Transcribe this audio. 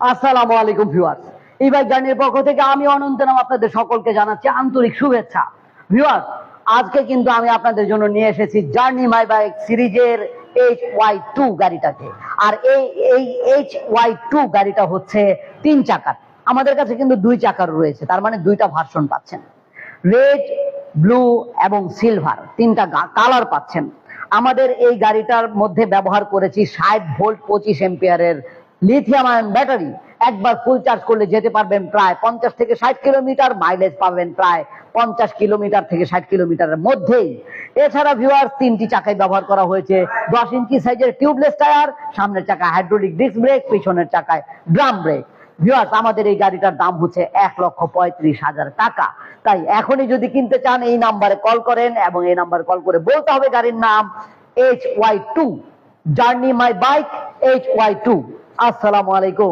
আসসালামু আলাইকুম ভিউয়ার্স, এই বাইক জার্নির পক্ষ থেকে আমি অনন্ত নাম আপনাদের সকলকে জানাচ্ছি আন্তরিক শুভেচ্ছা। ভিউয়ার্স, আজকে কিন্তু আমি আপনাদের জন্য নিয়ে এসেছি জার্নি মাই বাইক সিরিজের HY2 গাড়িটাকে। আর এই HY2 গাড়িটা হচ্ছে 3 চাকার। আমাদের কাছে কিন্তু 2 চাকার রয়েছে, তার মানে 2টা ভার্সন পাচ্ছেন। রেড, ব্লু এবং সিলভার 3টা কালার পাচ্ছেন। আমাদের এই গাড়িটার মধ্যে ব্যবহার করেছি 60 ভোল্ট 25 এম্পিয়ারের লিথিয়াম আয়ন ব্যাটারি। একবার ফুল চার্জ করলে যেতে পারবেন প্রায় 50 থেকে 60 কিলোমিটার, মাইলেজ পাবেন প্রায় 50 কিলোমিটার থেকে 60 কিলোমিটারের মধ্যেই। এছাড়া ভিউয়ার্স, 3টি চাকায় ব্যবহার করা হয়েছে 10 ইঞ্চি সাইজের টিউবলেস টায়ার, সামনের চাকায় হাইড্রোলিক ডিস্ক ব্রেক, পিছনের চাকায় ড্রাম ব্রেক। ভিউয়ার্স, আমাদের এই গাড়িটার দাম হচ্ছে 1,35,000 টাকা। তাই এখনই যদি কিনতে চান এই নাম্বারে কল করেন, এবং এই নাম্বারে কল করে বলতে হবে গাড়ির নাম HY2, journey my bike HY2। আসসালামু আলাইকুম।